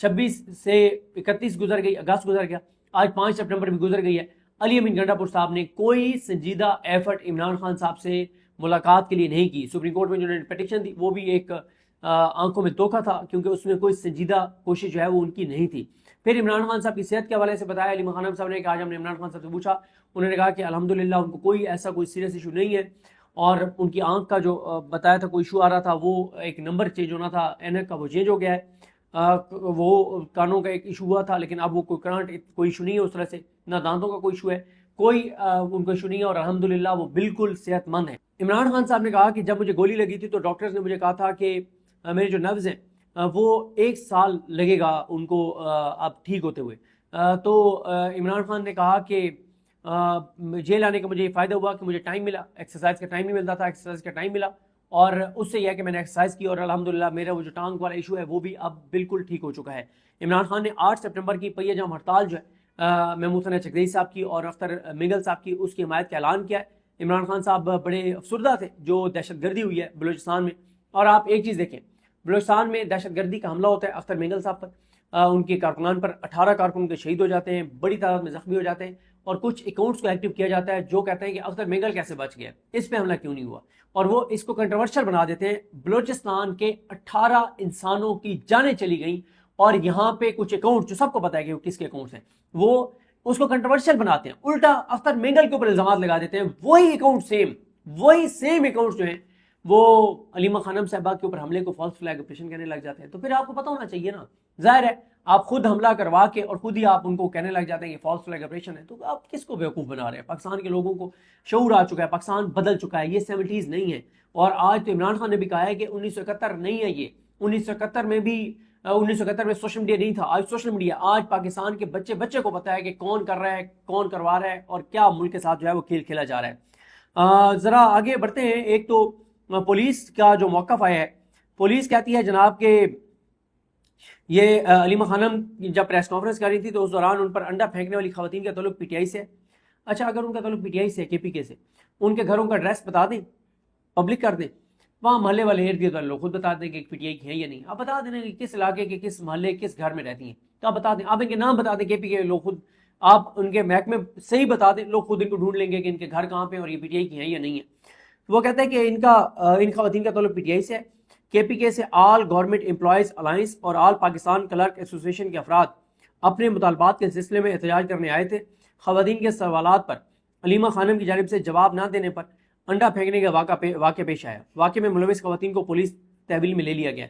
26 سے 31 گزر گئی، اگست گزر گیا، آج 5 سپٹمبر بھی گزر گئی ہے، علی امین گنڈا پور صاحب نے کوئی سنجیدہ ایفرٹ عمران خان صاحب سے ملاقات کے لیے نہیں کی. سپریم کورٹ میں جو انہوں نے پٹیشن دی وہ بھی ایک آنکھوں میں دھوکہ تھا، کیونکہ اس میں کوئی سنجیدہ کوشش جو ہے وہ ان کی نہیں تھی. پھر عمران خان صاحب کی صحت کے حوالے سے بتایا علی خانم صاحب نے کہ آج ہم نے عمران خان صاحب سے پوچھا، انہوں نے کہا کہ الحمدللہ ان کو کوئی ایسا کوئی سیریس ایشو نہیں ہے، اور ان کی آنکھ کا جو بتایا تھا کوئی ایشو آ رہا تھا، وہ ایک نمبر چینج ہونا تھا اینک کا، وہ چینج ہو گیا ہے. وہ کانوں کا ایک ایشو ہوا تھا، لیکن اب وہ کوئی ایشو نہیں ہے اس طرح سے، نہ دانتوں کا کوئی ایشو ہے، کوئی ان کو ایشو نہیں ہے، اور الحمدللہ وہ بالکل صحت مند ہیں. عمران خان صاحب نے کہا کہ جب مجھے گولی لگی تھی تو ڈاکٹرز نے مجھے کہا تھا کہ میرے جو نروز ہیں وہ 1 سال لگے گا ان کو اب ٹھیک ہوتے ہوئے. تو عمران خان نے کہا کہ جیل آنے کا مجھے یہ فائدہ ہوا کہ مجھے ٹائم ملا، ایکسرسائز کا ٹائم نہیں ملتا تھا، ایکسرسائز کا ٹائم ملا، اور اس سے یہ ہے کہ میں نے ایکسرسائز کی، اور الحمدللہ میرا وہ جو ٹانگ والا ایشو ہے وہ بھی اب بالکل ٹھیک ہو چکا ہے. عمران خان نے 8 سپٹمبر کی پہیہ جام ہڑتال جو ہے محمود ثنا چکدئی صاحب کی اور اختر منگل صاحب کی، اس کی حمایت کا اعلان کیا ہے. عمران خان صاحب بڑے افسردہ تھے جو دہشت گردی ہوئی ہے بلوچستان میں، اور آپ ایک چیز دیکھیں، بلوچستان میں دہشت گردی کا حملہ ہوتا ہے اختر منگل صاحب پر، ان کے کارکنان پر، 18 کارکن کے شہید ہو جاتے ہیں، بڑی تعداد میں زخمی ہو جاتے ہیں، اور کچھ اکاؤنٹس کو ایکٹیو کیا جاتا ہے جو کہتے ہیں کہ اختر منگل کیسے بچ گیا، اس پہ حملہ کیوں نہیں ہوا، اور وہ اس کو کنٹروورشل بنا دیتے ہیں. بلوچستان کے 18 انسانوں کی جانیں چلی گئیں، اور یہاں پہ کچھ اکاؤنٹ جو سب کو پتا ہے کہ وہ کس کے اکاؤنٹس ہیں، وہ اس کو کنٹروورشل بناتے ہیں، الٹا اختر منگل کے اوپر الزامات لگا دیتے ہیں. وہی سیم اکاؤنٹس جو ہیں وہ علیمہ خانم صاحبہ کے اوپر حملے کو فالس فلیگ آپریشن کہنے لگ جاتے ہیں. تو پھر آپ کو پتا ہونا چاہیے نا، ظاہر ہے آپ خود حملہ کروا کے اور خود ہی آپ ان کو کہنے لگ جاتے ہیں کہ فالس فلیگ آپریشن ہے، تو آپ کس کو بیوقوف بنا رہے ہیں؟ پاکستان کے لوگوں کو شعور آ چکا ہے، پاکستان بدل چکا ہے، یہ 70s نہیں ہے. اور آج تو عمران خان نے بھی کہا ہے کہ 1971 نہیں ہے، یہ 1971 میں بھی 1971 میں سوشل میڈیا نہیں تھا، آج سوشل میڈیا. آج پاکستان کے بچے کو پتا ہے کہ کون کر رہا ہے، کون کروا رہا ہے، اور کیا ملک کے ساتھ جو ہے وہ کھیل کھیلا جا رہا ہے. ذرا آگے بڑھتے ہیں. ایک تو پولیس کا جو موقف آیا ہے، پولیس کہتی ہے جناب کہ یہ علیمہ خانم جب پریس کانفرنس کر رہی تھی تو اس دوران ان پر انڈا پھینکنے والی خواتین کا تعلق پی ٹی آئی سے ہے. اچھا، اگر ان کا تعلق پی ٹی آئی سے ہے، کے پی کے سے، ان کے گھروں کا ایڈریس بتا دیں، پبلک کر دیں، وہاں محلے والے ارد گرد والے لوگ خود بتا دیں کہ پی ٹی آئی کی ہیں یا نہیں. آپ بتا دیں کہ کس علاقے کے کس محلے کس گھر میں رہتی ہیں، تو آپ بتا دیں، آپ ان کے نام بتا دیں، کے پی کے لوگ خود، آپ ان کے محکمے صحیح بتا دیں، لوگ خود ان کو ڈھونڈ لیں گے کہ ان کے گھر کہاں پہ اور یہ پی ٹی آئی کی ہیں یا نہیں ہے. وہ کہتے ہیں کہ ان خواتین کا تعلق پی ٹی آئی سے ہے. کے پی کے سے آل گورنمنٹ امپلائیز الائنس اور آل پاکستان کلرک ایسوسی ایشن کے افراد اپنے مطالبات کے سلسلے میں احتجاج کرنے آئے تھے. خواتین کے سوالات پر علیمہ خانم کی جانب سے جواب نہ دینے پر انڈا پھینکنے کا واقعہ پیش آیا. واقعے میں ملوث خواتین کو پولیس تحویل میں لے لیا گیا.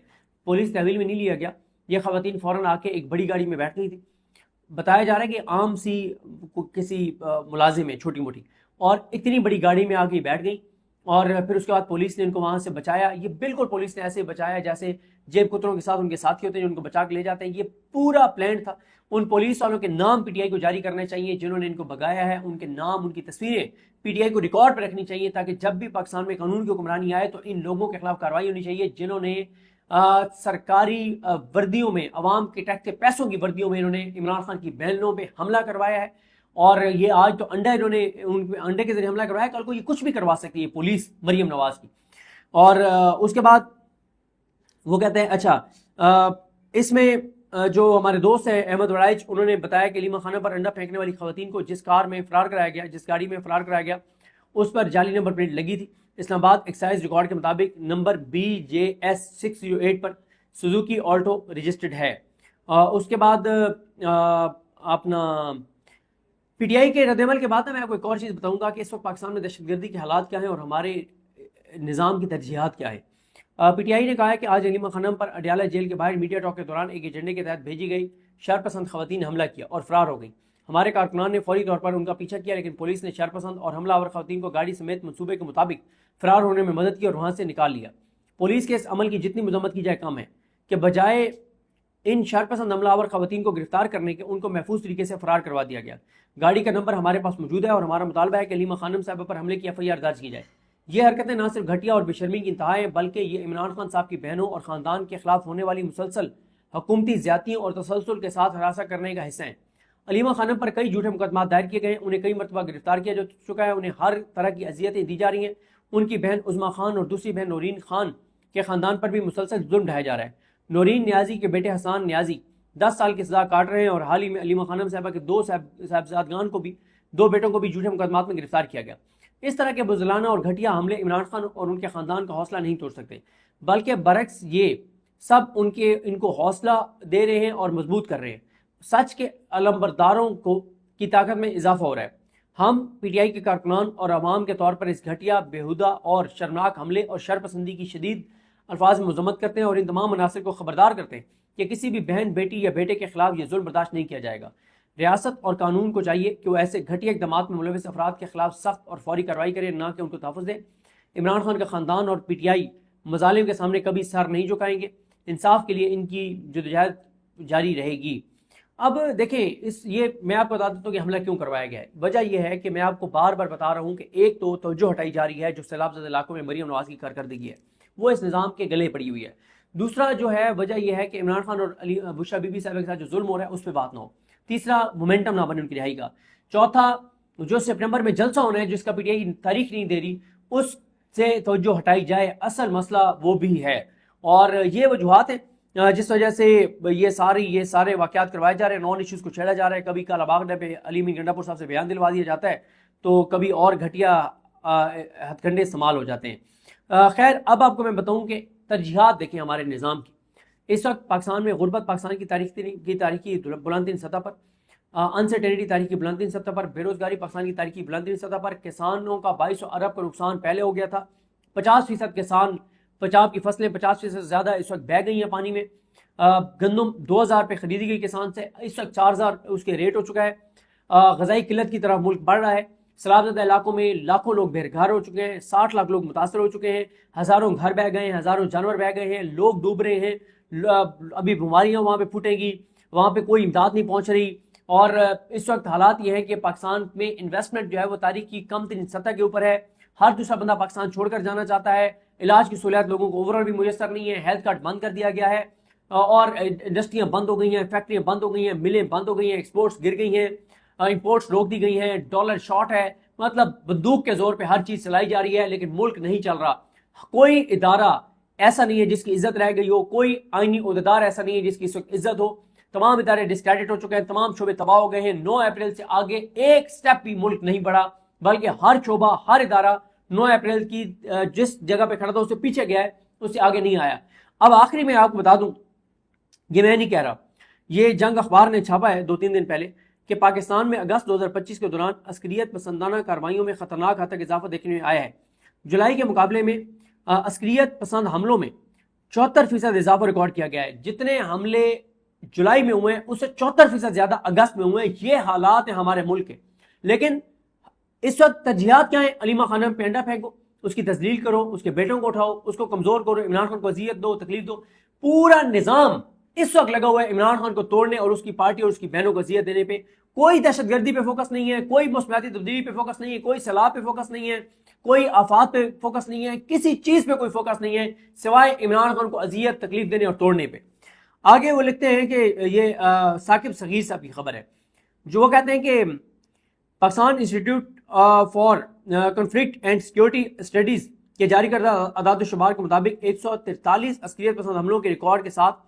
پولیس تحویل میں نہیں لیا گیا، یہ خواتین فوراً آ کے ایک بڑی گاڑی میں بیٹھ گئی تھی. بتایا جا رہا ہے کہ عام سی کسی ملازم ہے چھوٹی موٹی، اور اتنی بڑی گاڑی میں آ کے بیٹھ گئی، اور پھر اس کے بعد پولیس نے ان کو وہاں سے بچایا. یہ بالکل پولیس نے ایسے بچایا جیسے جیب کتروں کے ساتھ ان کے ساتھی ہوتے ہیں جو ان کو بچا کے لے جاتے ہیں. یہ پورا پلان تھا. ان پولیس والوں کے نام پی ٹی آئی کو جاری کرنے چاہیے جنہوں نے ان کو بگایا ہے، ان کے نام، ان کی تصویریں پی ٹی آئی کو ریکارڈ پہ رکھنی چاہیے، تاکہ جب بھی پاکستان میں قانون کی حکمرانی آئے تو ان لوگوں کے خلاف کارروائی ہونی چاہیے جنہوں نے سرکاری وردیوں میں، عوام کے ٹیکس کے پیسوں کی وردیوں میں انہوں نے عمران خان کی بہنوں پہ حملہ کروایا ہے. اور یہ آج تو انڈا انہوں نے ان پہ انڈے کے ذریعے حملہ کروایا، کل کو یہ کچھ بھی کروا سکتی ہے پولیس مریم نواز کی. اور اس کے بعد وہ کہتے ہیں اچھا اس میں جو ہمارے دوست ہیں احمد وڑائچ، انہوں نے بتایا کہ علیمہ خانم پر انڈا پھینکنے والی خواتین کو جس کار میں فرار کرایا گیا، جس گاڑی میں فرار کرایا گیا، اس پر جعلی نمبر پلیٹ لگی تھی. اسلام آباد ایکسائز ریکارڈ کے مطابق نمبر BJS 608 پر سوزوکی آلٹو رجسٹرڈ ہے. اس کے بعد اپنا پی ٹی آئی کے رد عمل کے بعد میں آپ کو ایک اور چیز بتاؤں گا کہ اس وقت پاکستان میں دہشت گردی کے حالات کیا ہیں اور ہمارے نظام کی ترجیحات کیا ہے. پی ٹی آئی نے کہا ہے کہ آج علیمہ خانم پر اڈیالہ جیل کے باہر میڈیا ٹاک کے دوران ایک ایجنڈے کے تحت بھیجی گئی شرپسند خواتین نے حملہ کیا اور فرار ہو گئی. ہمارے کارکنان نے فوری طور پر ان کا پیچھا کیا، لیکن پولیس نے شرپسند اور حملہ آور خواتین کو گاڑی سمیت منصوبے کے مطابق فرار ہونے میں مدد کی اور وہاں سے نکال لیا. پولیس کے اس عمل کی جتنی مذمت کی جائے کم ہے کہ بجائے ان شرپسند حملہ آور خواتین کو گرفتار کرنے کے ان کو محفوظ طریقے سے فرار کروا دیا گیا. گاڑی کا نمبر ہمارے پاس موجود ہے اور ہمارا مطالبہ ہے کہ علیمہ خانم صاحبہ پر حملے کی FIR درج کی جائے. یہ حرکتیں نہ صرف گھٹیا اور بے شرمی کی انتہا ہیں بلکہ یہ عمران خان صاحب کی بہنوں اور خاندان کے خلاف ہونے والی مسلسل حکومتی زیادتیوں اور تسلسل کے ساتھ ہراساں کرنے کا حصہ ہیں. علیمہ خانم پر کئی جھوٹے مقدمات دائر کیے گئے ہیں، انہیں کئی مرتبہ گرفتار کیا جا چکا ہے، انہیں ہر طرح کی اذیتیں دی جا رہی ہیں. ان کی بہن عظمیٰ خان اور دوسری بہن نورین خان کے خاندان پر بھی مسلسل ظلم ڈھایا جا رہا ہے. نورین نیازی کے بیٹے حسان نیازی 10 سال کی سزا کاٹ رہے ہیں، اور حال ہی میں علیمہ خانم صاحبہ کے 2 صاحبزادگان کو بھی، 2 بیٹوں کو بھی جھوٹے مقدمات میں گرفتار کیا گیا۔ اس طرح کے بزدلانہ اور گھٹیا حملے عمران خان اور ان کے خاندان کا حوصلہ نہیں توڑ سکتے، بلکہ برعکس یہ سب ان کو حوصلہ دے رہے ہیں اور مضبوط کر رہے ہیں۔ سچ کے علمبرداروں کی طاقت میں اضافہ ہو رہا ہے۔ ہم پی ٹی آئی کے کارکنان اور عوام کے طور پر اس گھٹیا، بیہودہ اور شرمناک حملے اور شرپسندی کی شدید الفاظ میں مذمت کرتے ہیں، اور ان تمام عناصر کو خبردار کرتے ہیں کہ کسی بھی بہن، بیٹی یا بیٹے کے خلاف یہ ظلم برداشت نہیں کیا جائے گا۔ ریاست اور قانون کو چاہیے کہ وہ ایسے گھٹیا اقدامات میں ملوث افراد کے خلاف سخت اور فوری کارروائی کرے، نہ کہ ان کو تحفظ دے۔ عمران خان کا خاندان اور پی ٹی آئی مظالم کے سامنے کبھی سر نہیں جھکائیں گے۔ انصاف کے لیے ان کی جدوجہد جاری رہے گی۔ اب دیکھیں، یہ میں آپ کو بتا دیتا ہوں کہ حملہ کیوں کروایا گیا ہے۔ وجہ یہ ہے کہ میں آپ کو بار بار بتا رہا ہوں کہ ایک تو توجہ ہٹائی جا رہی ہے جو سیلاب زدہ علاقوں میں مریم نواز کی کارکردگی ہے، وہ اس نظام کے گلے پڑی ہوئی ہے۔ دوسرا جو ہے وجہ یہ ہے کہ عمران خان اور بشرا بی بی صاحبہ کے ساتھ جو ظلم ہو رہا ہے اس پہ بات نہ ہو۔ تیسرا، مومنٹم نہ بنے ان کی رہائی کا۔ چوتھا، جو سپٹمبر میں جلسہ ہونا ہے جس کا پی ٹی آئی تاریخ نہیں دے رہی، اس سے توجہ ہٹائی جائے۔ اصل مسئلہ وہ بھی ہے، اور یہ وجوہات ہیں جس وجہ سے یہ سارے واقعات کروائے جا رہے ہیں، نان ایشوز کو چھیڑا جا رہا ہے۔ کبھی کالا باغ پہ علی مین گنڈا پور صاحب سے بیان دلوا دیا جاتا ہے، تو کبھی اور گھٹیا ہتھ کنڈے استعمال ہو جاتے ہیں۔ خیر، اب آپ کو میں بتاؤں کہ ترجیحات دیکھیں ہمارے نظام کی۔ اس وقت پاکستان میں غربت پاکستان کی تاریخی بلند ترین سطح پر، انسرٹینٹی تاریخی بلند ترین سطح پر، بے روزگاری پاکستان کی تاریخی بلند ترین سطح پر، کسانوں کا 2200 ارب کا نقصان پہلے ہو گیا تھا، 50% کسان پنجاب کی فصلیں 50% سے زیادہ اس وقت بہہ گئی ہیں پانی میں۔ گندم 2000 پہ خریدی گئی کسان سے، اس وقت 4000 اس کے ریٹ ہو چکا ہے۔ غذائی قلت کی طرف ملک بڑھ رہا ہے۔ سیلاب زدہ علاقوں میں لاکھوں لوگ بے گھر ہو چکے ہیں، 60 لاکھ لوگ متاثر ہو چکے ہیں، ہزاروں گھر بہہ گئے ہیں، ہزاروں جانور بہہ گئے ہیں، لوگ ڈوب رہے ہیں، ابھی بیماریاں وہاں پہ پھوٹیں گی، وہاں پہ کوئی امداد نہیں پہنچ رہی۔ اور اس وقت حالات یہ ہیں کہ پاکستان میں انویسٹمنٹ جو ہے وہ تاریخ کی کم ترین سطح کے اوپر ہے۔ ہر دوسرا بندہ پاکستان چھوڑ کر جانا چاہتا ہے۔ علاج کی سہولیات لوگوں کو اوورآل بھی میسر نہیں ہے، ہیلتھ کارڈ بند کر دیا گیا ہے، اور انڈسٹریاں بند ہو گئی ہیں، فیکٹریاں بند ہو گئی ہیں، ملیں بند ہو گئی ہیں، ایکسپورٹس گر گئی ہیں، امپورٹس روک دی گئی ہیں، ڈالر شارٹ ہے۔ مطلب بندوق کے زور پہ ہر چیز چلائی جا رہی ہے، لیکن ملک نہیں چل رہا۔ کوئی ادارہ ایسا نہیں ہے جس کی عزت رہ گئی ہو، کوئی آئینی عہدیدار ایسا نہیں ہے جس کی اس وقت عزت ہو۔ تمام ادارے ڈسکریڈٹ ہو چکے ہیں، تمام شعبے تباہ ہو گئے ہیں۔ 9 اپریل سے آگے ایک سٹیپ بھی ملک نہیں بڑھا، بلکہ ہر شعبہ، ہر ادارہ 9 اپریل کی جس جگہ پہ کھڑا تھا اس سے پیچھے گیا ہے، اس سے آگے نہیں آیا۔ اب آخری میں آپ کو بتا دوں، یہ میں نہیں کہہ رہا، یہ جنگ اخبار نے چھاپا ہے 2-3 دن پہلے کہ پاکستان میں اگست 2025 کے دوران عسکریت پسندانہ کارروائیوں میں خطرناک حد تک اضافہ دیکھنے میں آیا ہے۔ جولائی کے مقابلے میں عسکریت پسند حملوں میں 74% اضافہ ریکارڈ کیا گیا ہے۔ جتنے حملے جولائی میں ہوئے ہیں اس سے 74% زیادہ اگست میں ہوئے ہیں۔ یہ حالات ہیں ہمارے ملک کے، لیکن اس وقت ترجیحات کیا ہیں؟ علیمہ خانم پہ انڈا پھینکو، اس کی تذلیل کرو، اس کے بیٹوں کو اٹھاؤ، اس کو کمزور کرو، عمران خان کو اذیت دو، تکلیف دو۔ پورا نظام اس وقت لگا ہوا ہے عمران خان کو توڑنے اور اس کی پارٹی اور اس کی بہنوں کو اذیت دینے پہ۔ کوئی دہشت گردی پہ فوکس نہیں ہے، کوئی موسمیاتی تبدیلی پہ فوکس نہیں ہے، کوئی سیلاب پہ فوکس نہیں ہے، کوئی آفات پہ فوکس نہیں ہے، کسی چیز پہ کوئی فوکس نہیں ہے سوائے عمران خان کو اذیت، تکلیف دینے اور توڑنے پہ۔ آگے وہ لکھتے ہیں کہ یہ ثاقب صغیر صاحب کی خبر ہے، جو وہ کہتے ہیں کہ Pakistan institute for conflict and security studies کے جاری کردہ اعداد و شمار کے مطابق 143 عسکریت پسند حملوں کے ریکارڈ کے ساتھ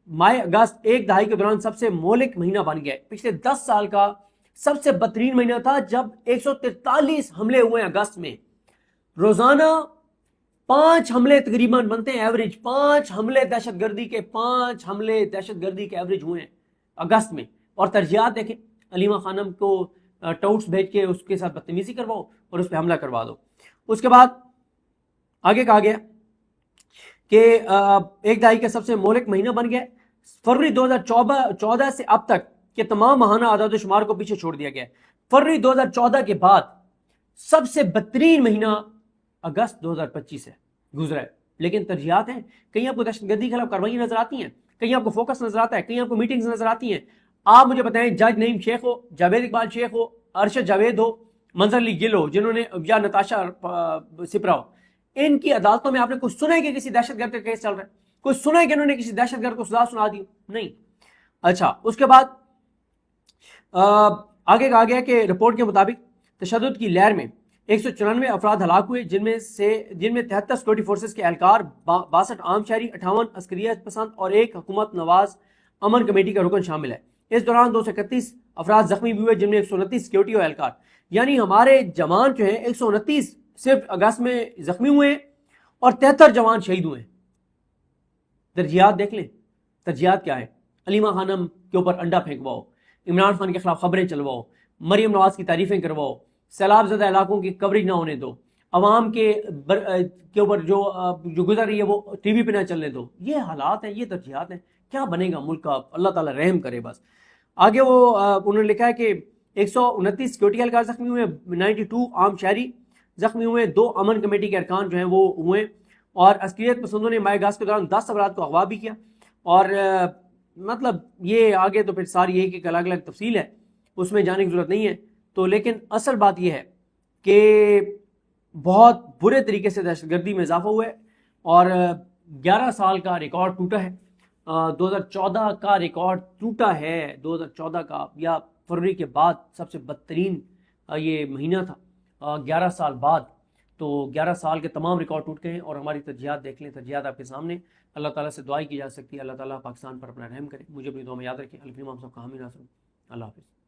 ماہ اگست ایک دہائی کے دوران سب سے مہلک مہینہ بن گیا ہے۔ پچھلے 10 سال کا سب سے بدترین مہینہ تھا جب 143 حملے ہوئے اگست میں۔ روزانہ 5 حملے تقریباً بنتے ہیں، ایوریج 5 حملے دہشت گردی کے، 5 حملے دہشت گردی کے ایوریج ہوئے ہیں اگست میں۔ اور ترجیحات دیکھیں، علیمہ خانم کو ٹاؤٹس بھیج کے اس کے ساتھ بدتمیزی کرواؤ اور اس پہ حملہ کروا دو۔ اس کے بعد آگے کہا گیا کہ ایک دہائی کا سب سے مہلک مہینہ بن گیا۔ فروری 2014 سے اب تک کے تمام ماہانہ اعداد و شمار کو پیچھے چھوڑ دیا گیا۔ فروری 2014 کے بعد سب سے بدترین مہینہ اگست 2025 سے گزرا ہے۔ لیکن ترجیحات ہیں، کہیں آپ کو دہشت گردی کے خلاف کاروائیاں نظر آتی ہیں، کہیں آپ کو فوکس نظر آتا ہے، کہیں آپ کو میٹنگز نظر آتی ہیں۔ آپ مجھے بتائیں، جج نعیم شیخ ہو، جاوید اقبال شیخ ہو، ارشد جاوید ہو، منظر علی گل ہو، جنہوں نے، یا نتاشا سپرا ہو، ان کی عدالتوں میں آپ نے کچھ سنا ہے کہ کسی دہشت گرد کا کیس چل رہا ہے؟ کچھ سنا ہے کہ انہوں نے کسی دہشت گرد کو سزا سنا دی؟ نہیں۔ اچھا، اس کے بعد آگے کہا گیا کہ رپورٹ کے مطابق تشدد کی لہر میں 194 افراد ہلاک ہوئے، جن میں 73 سیکورٹی فورسز کے اہلکار، 62 عام شہری، 58 عسکریت پسند اور 1 حکومت نواز امن کمیٹی کا رکن شامل ہے۔ اس دوران 231 افراد زخمی بھی ہوئے، جن میں 129 سیکیورٹی اور اہلکار، یعنی ہمارے جوان جو ہیں 129 صرف اگست میں زخمی ہوئے ہیں اور 73 جوان شہید ہوئے ہیں۔ ترجیحات دیکھ لیں، ترجیحات کیا ہے؟ علیمہ خانم کے اوپر انڈا پھینکواؤ، عمران خان کے خلاف خبریں چلواؤ، مریم نواز کی تعریفیں کرواؤ، سیلاب زدہ علاقوں کی کوریج نہ ہونے دو، عوام کے اوپر جو گزر رہی ہے وہ ٹی وی پہ نہ چلنے دو۔ یہ حالات ہیں، یہ ترجیحات ہیں، کیا بنے گا ملک کا؟ اللہ تعالیٰ رحم کرے بس۔ آگے وہ انہوں نے لکھا ہے کہ 129 سیکورٹی اہلکار زخمی ہوئے، 92 عام شہری زخمی ہوئے، 2 امن کمیٹی کے ارکان جو ہیں وہ ہوئے، اور عسکریت پسندوں نے ماہ اگست کے دوران 10 افراد کو اغوا بھی کیا۔ اور مطلب یہ آگے تو پھر ساری ایک الگ الگ تفصیل ہے، اس میں جانے کی ضرورت نہیں ہے۔ تو لیکن اصل بات یہ ہے کہ بہت برے طریقے سے دہشت گردی میں اضافہ ہوا ہے، اور 11 سال کا ریکارڈ ٹوٹا ہے۔ 2014 کا ریکارڈ ٹوٹا ہے، 2014 کا، یا فروری کے بعد سب سے بدترین یہ مہینہ تھا 11 سال بعد۔ تو 11 سال کے تمام ریکارڈ ٹوٹ گئے ہیں، اور ہماری ترجیحات دیکھ لیں، ترجیحات آپ کے سامنے۔ اللہ تعالیٰ سے دعائی کی جا سکتی ہے، اللہ تعالیٰ پاکستان پر اپنا رحم کرے۔ مجھے اپنی دعا میں یاد رکھیں۔ الفیم ہم سب کا حامی ناصر۔ اللہ حافظ۔